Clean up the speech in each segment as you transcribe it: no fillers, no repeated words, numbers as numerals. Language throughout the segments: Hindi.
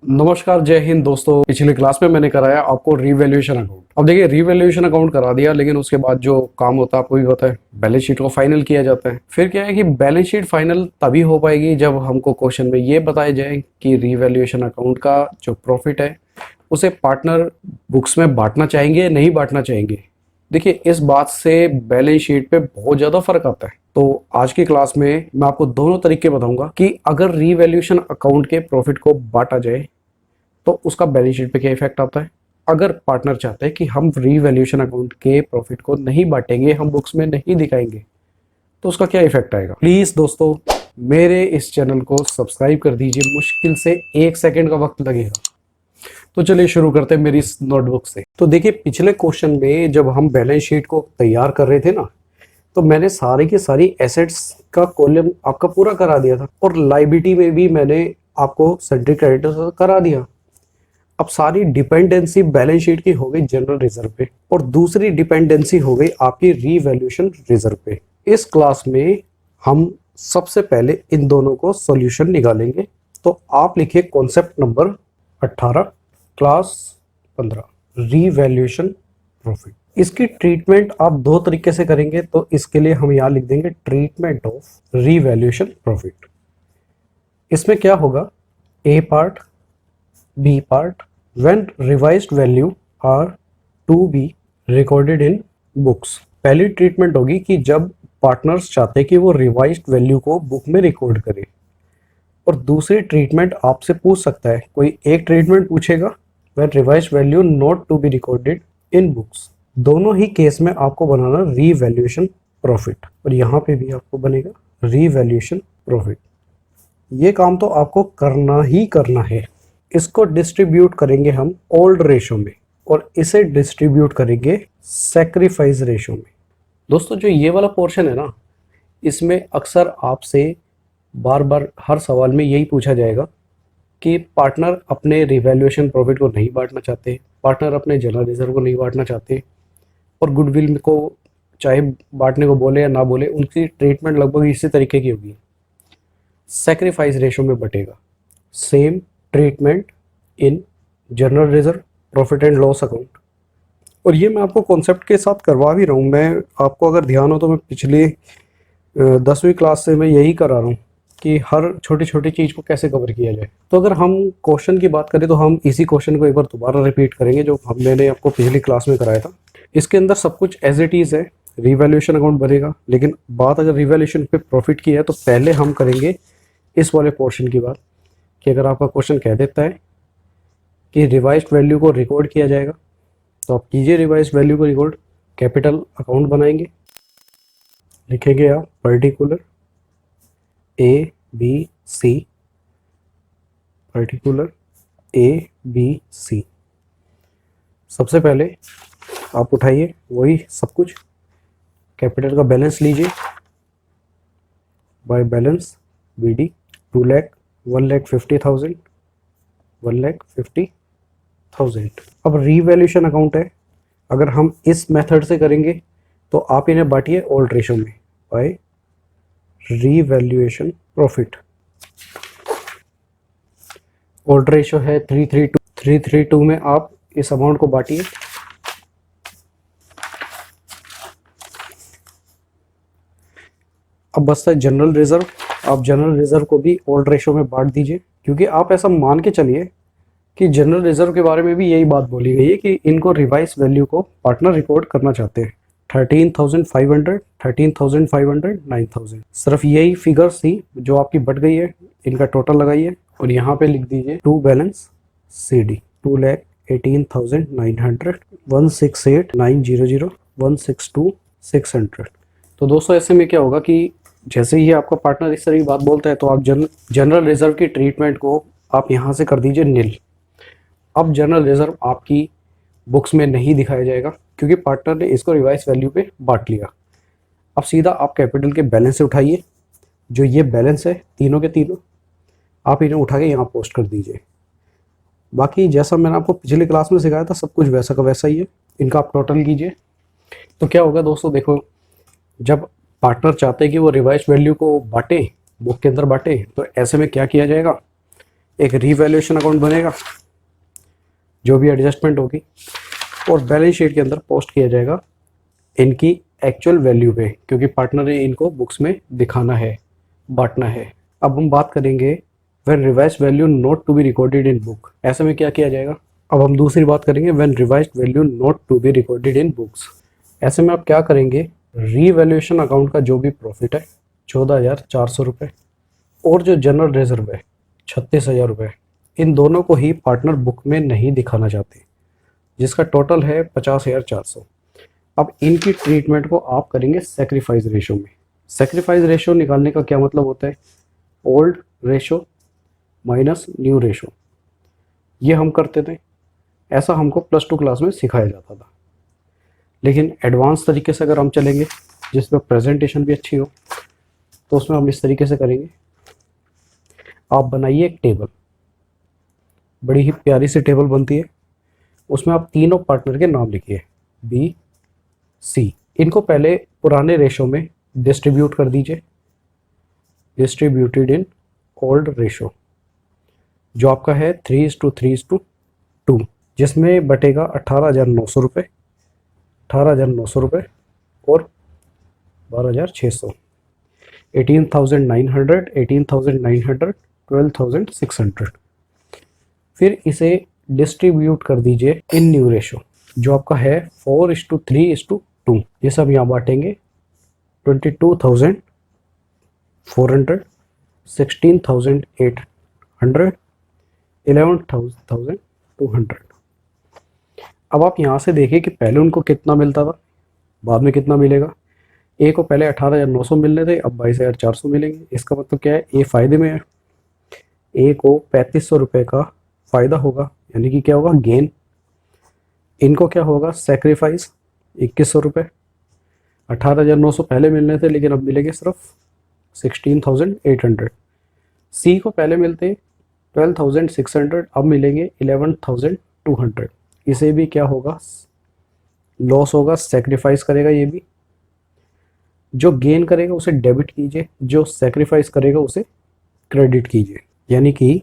नमस्कार, जय हिंद दोस्तों। पिछले क्लास में मैंने कराया आपको रीवैल्यूएशन अकाउंट। अब देखिए, रीवैल्यूएशन अकाउंट करा दिया, लेकिन उसके बाद जो काम होता है आपको भी पता है, बैलेंस शीट को फाइनल किया जाता है। फिर क्या है कि बैलेंस शीट फाइनल तभी हो पाएगी जब हमको क्वेश्चन में ये बताया जाए कि रीवैल्यूएशन अकाउंट का जो प्रॉफिट है उसे पार्टनर बुक्स में बांटना चाहेंगे या नहीं बांटना चाहेंगे। देखिए, इस बात से बैलेंस शीट पे बहुत ज़्यादा फर्क आता है। तो आज की क्लास में मैं आपको दोनों तरीके बताऊंगा कि अगर रीवैल्यूएशन अकाउंट के प्रॉफिट को बांटा जाए तो उसका बैलेंस शीट पे क्या इफेक्ट आता है। अगर पार्टनर चाहते हैं कि हम रीवैल्यूएशन अकाउंट के प्रॉफिट को नहीं बांटेंगे, हम बुक्स में नहीं दिखाएंगे, तो उसका क्या इफेक्ट आएगा। प्लीज दोस्तों, मेरे इस चैनल को सब्सक्राइब कर दीजिए। मुश्किल से 1 सेकंड का वक्त लगेगा। तो चलिए शुरू करते हैं मेरी इस नोटबुक से। तो देखिए, पिछले क्वेश्चन में जब हम बैलेंस शीट को तैयार कर रहे थे ना, तो मैंने सारी की सारी एसेट्स का कॉलम आपका पूरा करा दिया था, और लायबिलिटी में भी मैंने आपको सन्ड्री क्रेडिटर्स करा दिया। अब सारी डिपेंडेंसी बैलेंस शीट की हो गई जनरल रिजर्व पे, और दूसरी डिपेंडेंसी हो गई आपकी रीवैल्यूएशन रिजर्व पे। इस क्लास में हम सबसे पहले इन दोनों को सॉल्यूशन निकालेंगे। तो आप लिखिए concept number 18, class 15, revaluation profit. इसकी ट्रीटमेंट आप दो तरीके से करेंगे, तो इसके लिए हम यहाँ लिख देंगे ट्रीटमेंट ऑफ रीवैल्यूएशन प्रॉफिट। इसमें क्या होगा, ए part, B part, when revised value are to be recorded in books। पहली ट्रीटमेंट होगी कि जब पार्टनर्स चाहते हैं कि वो रिवाइज्ड वैल्यू को बुक में रिकॉर्ड करे, और दूसरी ट्रीटमेंट आपसे पूछ सकता है, कोई एक ट्रीटमेंट पूछेगा when revised value not to be recorded in books। दोनों ही केस में आपको बनाना रीवैल्यूएशन प्रॉफिट, और यहाँ पे भी आपको बनेगा रीवैल्यूएशन प्रॉफिट। ये काम तो आपको करना ही करना है। इसको डिस्ट्रीब्यूट करेंगे हम ओल्ड रेशो में, और इसे डिस्ट्रीब्यूट करेंगे सैक्रिफाइस रेशो में। दोस्तों, जो ये वाला पोर्शन है ना, इसमें अक्सर आपसे बार बार हर सवाल में यही पूछा जाएगा कि पार्टनर अपने रिवैल्यूएशन प्रॉफिट को नहीं बांटना चाहते, पार्टनर अपने जनरल रिजर्व को नहीं बांटना चाहते, और गुडविल को चाहे बांटने को बोले या ना बोले, उनकी ट्रीटमेंट लगभग इसी तरीके की होगी। सैक्रिफाइस रेशो में बटेगा। Same treatment in general reserve, profit and loss account. और ये मैं आपको कॉन्सेप्ट के साथ करवा भी रहा हूँ। मैं आपको अगर ध्यान हो तो मैं पिछले 10वीं क्लास से मैं यही करा रहा हूँ कि हर छोटी छोटी चीज़ को कैसे कवर किया जाए। तो अगर हम क्वेश्चन की बात करें तो हम इसी क्वेश्चन को एक बार दोबारा रिपीट करेंगे जो मैंने आपको पिछली क्लास में कराया था। इसके अंदर सब कुछ एज इट इज़ है, रिवैल्यूएशन अकाउंट बनेगा, लेकिन बात अगर रिवैल्यूएशन पे प्रॉफिट की है तो पहले हम करेंगे इस वाले पोर्शन की बात कि अगर आपका क्वेश्चन कह देता है कि रिवाइज्ड वैल्यू को रिकॉर्ड किया जाएगा, तो आप कीजिए रिवाइज्ड वैल्यू को रिकॉर्ड। कैपिटल अकाउंट बनाएंगे, लिखेंगे आप particular A B C, particular A B C. सबसे पहले आप उठाइए वही सब कुछ, कैपिटल का बैलेंस लीजिए, बाय बैलेंस BD 2 लाख, 1,50,000, 1,50,000। अब रीवैल्यूएशन अकाउंट है, अगर हम इस मेथड से करेंगे तो आप इन्हें बांटिए ओल्ड रेशो में by revaluation profit. Old ratio है 332, 332 में आप इस अमाउंट को बांटिए। अब बचता है जनरल रिजर्व। आप जनरल रिजर्व को भी ओल्ड रेशो में बांट दीजिए, क्योंकि आप ऐसा मान के चलिए कि जनरल रिजर्व के बारे में भी यही बात बोली गई है कि इनको रिवाइज वैल्यू को पार्टनर रिकॉर्ड करना चाहते हैं। 13,500, 13,500, 9,000, सिर्फ यही फिगर्स थी जो आपकी बट गई है। इनका टोटल लगाइए और यहाँ पे लिख दीजिए टू बैलेंस CD 2,18,900, 168,900, 162,600। तो दोस्तों, ऐसे में क्या होगा कि जैसे ही आपका पार्टनर इस तरह की बात बोलता है तो आप जनरल रिजर्व की ट्रीटमेंट को आप यहाँ से कर दीजिए नील। अब जनरल रिजर्व आपकी बुक्स में नहीं दिखाया जाएगा, क्योंकि पार्टनर ने इसको रिवाइज वैल्यू पे बांट लिया। अब सीधा आप कैपिटल के बैलेंस से उठाइए, जो ये बैलेंस है तीनों के तीनों, आप इन्हें उठा के यहाँ पोस्ट कर दीजिए। बाकी जैसा मैंने आपको पिछली क्लास में सिखाया था, सब कुछ वैसा का वैसा ही है। इनका आप टोटल कीजिए तो क्या होगा दोस्तों, देखो, जब पार्टनर चाहते हैं कि वो रिवाइज वैल्यू को बांटे, बुक के अंदर बांटे, तो ऐसे में क्या किया जाएगा एक रीवैल्यूएशन अकाउंट बनेगा, जो भी एडजस्टमेंट होगी, और बैलेंस शीट के अंदर पोस्ट किया जाएगा इनकी एक्चुअल वैल्यू पे, क्योंकि पार्टनर ने इनको बुक्स में दिखाना है, बांटना है। अब हम बात करेंगे when revised value not to be recorded in book, ऐसे में क्या किया जाएगा। अब हम दूसरी बात करेंगे when revised value not to be recorded in books, ऐसे में आप क्या करेंगे, रीवैल्यूएशन अकाउंट का जो भी प्रॉफिट है 14,400 रुपये और जो जनरल रिजर्व है 36,000 रुपये, इन दोनों को ही पार्टनर बुक में नहीं दिखाना चाहते, जिसका टोटल है 50,400। अब इनकी ट्रीटमेंट को आप करेंगे सेक्रीफाइस रेशो में। सेक्रीफाइस रेशो निकालने का क्या मतलब होता है, old ratio minus new ratio, ये हम करते थे, ऐसा हमको +2 क्लास में सिखाया जाता था। लेकिन एडवांस तरीके से अगर हम चलेंगे, जिसमें प्रेजेंटेशन भी अच्छी हो, तो उसमें हम इस तरीके से करेंगे। आप बनाइए एक टेबल, बड़ी ही प्यारी सी टेबल बनती है, उसमें आप तीनों पार्टनर के नाम लिखिए बी सी, इनको पहले पुराने रेशो में डिस्ट्रीब्यूट कर दीजिए, डिस्ट्रीब्यूटेड इन ओल्ड रेशो, जो आपका है 3:3:2, जिसमें बटेगा 18,900 रुपये, 18,900 रुपये और 12,600, 18,900, 18,900, 12,600। फिर इसे डिस्ट्रीब्यूट कर दीजिए इन न्यू रेशो, जो आपका है 4:3:2, ये सब यहाँ बांटेंगे 22,400, 16,800, 11,200। अब आप यहाँ से देखिए कि पहले उनको कितना मिलता था, बाद में कितना मिलेगा। ए को पहले 18,900 मिलने थे, अब 22,400 मिलेंगे। इसका मतलब क्या है, ए फ़ायदे में है, ए को 3,500 रुपये का फ़ायदा होगा, यानी कि क्या होगा, गेन। इनको क्या होगा, सेक्रीफाइस 2,100 रुपये, 18,900 पहले मिलने थे, लेकिन अब मिलेंगे सिर्फ 16,800। सी को पहले मिलते 12,600, अब मिलेंगे 11,200। इसे भी क्या होगा, लॉस होगा, सेक्रीफाइस करेगा ये भी। जो गेन करेगा उसे डेबिट कीजिए, जो सेक्रीफाइस करेगा उसे क्रेडिट कीजिए, यानी कि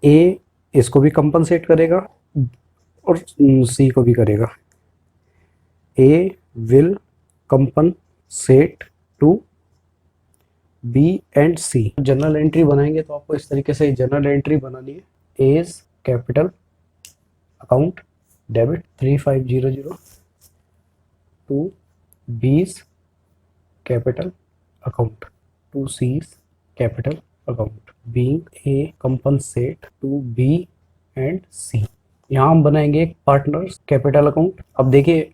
ए इसको भी कंपनसेट करेगा और सी को भी करेगा। A will compensate to B and C. General entry बनाएंगे तो आपको इस तरीके से जनरल एंट्री बनानी है, as capital account debit 3500 to B's capital account to C's capital account, being A compensate to B and C. यहाँ हम बनाएंगे एक पार्टनर्स कैपिटल अकाउंट। अब देखिए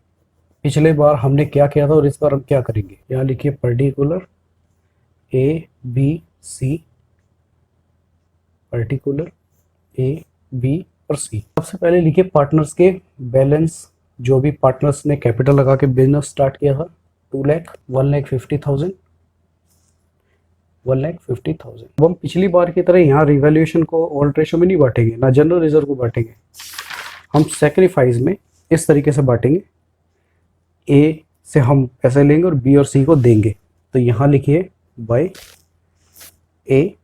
पिछले बार हमने क्या किया था और इस बार हम क्या करेंगे। यहाँ लिखिए particular A B C, particular A B और सी। सबसे पहले लिखिए पार्टनर्स के बैलेंस, जो भी पार्टनर्स ने कैपिटल लगा के बिजनेस स्टार्ट किया था, 2 लाख, 1,50,000, 1,50,000। अब हम पिछली बार की तरह यहाँ रिवैल्यूएशन को ओल्ड रेशो में नहीं बांटेंगे, ना जनरल रिजर्व को बांटेंगे, हम सेक्रीफाइस में इस तरीके से बांटेंगे। ए से हम पैसे लेंगे और बी और सी को देंगे, तो यहाँ लिखिए बाय ए,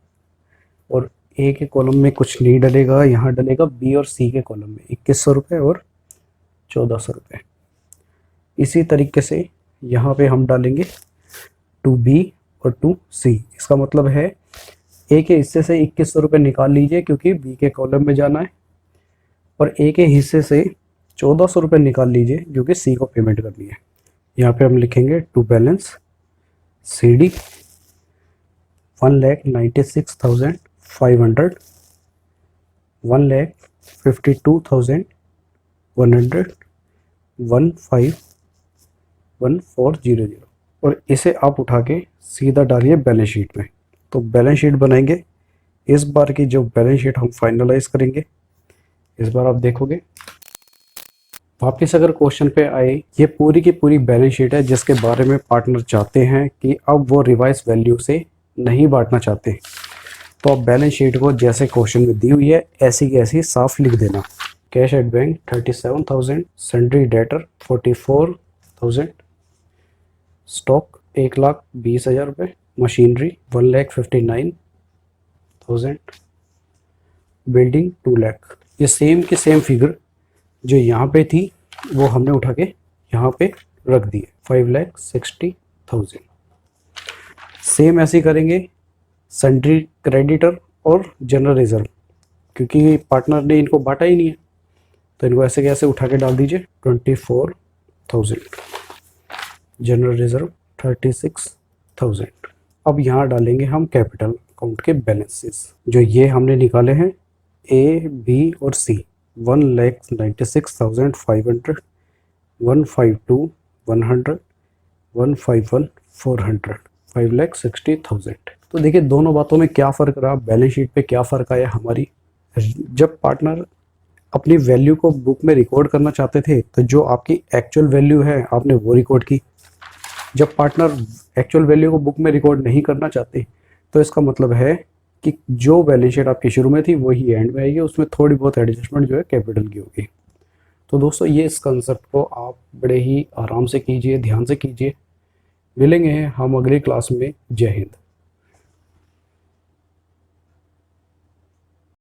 और ए के कॉलम में कुछ नहीं डलेगा, यहाँ डलेगा बी और सी के कॉलम में 2,100 रुपये और 1,400 रुपये। इसी तरीके से यहाँ पे हम डालेंगे टू बी और टू सी। इसका मतलब है ए के हिस्से से 2,100 रुपये निकाल लीजिए क्योंकि बी के कॉलम में जाना है, और ए के हिस्से से 1,400 रुपये निकाल लीजिए क्योंकि सी को पेमेंट करनी है। यहाँ पे हम लिखेंगे टू बैलेंस सी डी 1,96,500, 1,52,100, 15,1400, और इसे आप उठा के सीधा डालिए बैलेंस शीट में। तो बैलेंस शीट बनाएंगे, इस बार की जो बैलेंस शीट हम फाइनलाइज करेंगे, इस बार आप देखोगे वापस अगर क्वेश्चन पे आए, ये पूरी की पूरी बैलेंस शीट है जिसके बारे में पार्टनर चाहते हैं कि अब वो रिवाइज वैल्यू से नहीं बांटना चाहते, तो आप बैलेंस शीट को जैसे क्वेश्चन में दी हुई है ऐसी की ऐसी साफ लिख देना। Cash at bank 37,000, sundry debtor 44,000, stock 1,20,000 रुपये, मशीनरी 1,59,000, बिल्डिंग 2 लाख। ये सेम के सेम फिगर जो यहाँ पे थी वो हमने उठा के यहाँ पे रख दी है, 5,60,000। सेम ऐसे ही करेंगे सन्ड्री क्रेडिटर और जनरल रिजर्व, क्योंकि पार्टनर ने इनको बांटा ही नहीं है तो इनको ऐसे कैसे उठा के डाल दीजिए 24,000, जनरल रिजर्व 36,000। अब यहाँ डालेंगे हम कैपिटल अकाउंट के बैलेंसेस जो ये हमने निकाले हैं ए, बी और सी। 1,96,500, 152, 100, 151, 400, 5,60,000। तो देखिए दोनों बातों में क्या फ़र्क रहा, बैलेंस शीट पे क्या फ़र्क आया हमारी। जब पार्टनर अपनी वैल्यू को बुक में रिकॉर्ड करना चाहते थे तो जो आपकी एक्चुअल वैल्यू है आपने वो रिकॉर्ड की। जब पार्टनर एक्चुअल वैल्यू को बुक में रिकॉर्ड नहीं करना चाहते तो इसका मतलब है कि जो बैलेंस शीट आपकी शुरू में थी वही एंड में आएगी, उसमें थोड़ी बहुत एडजस्टमेंट जो है कैपिटल की होगी। तो दोस्तों ये इस कंसेप्ट को आप बड़े ही आराम से कीजिए, ध्यान से कीजिए। मिलेंगे हम अगली क्लास में। जय हिंद।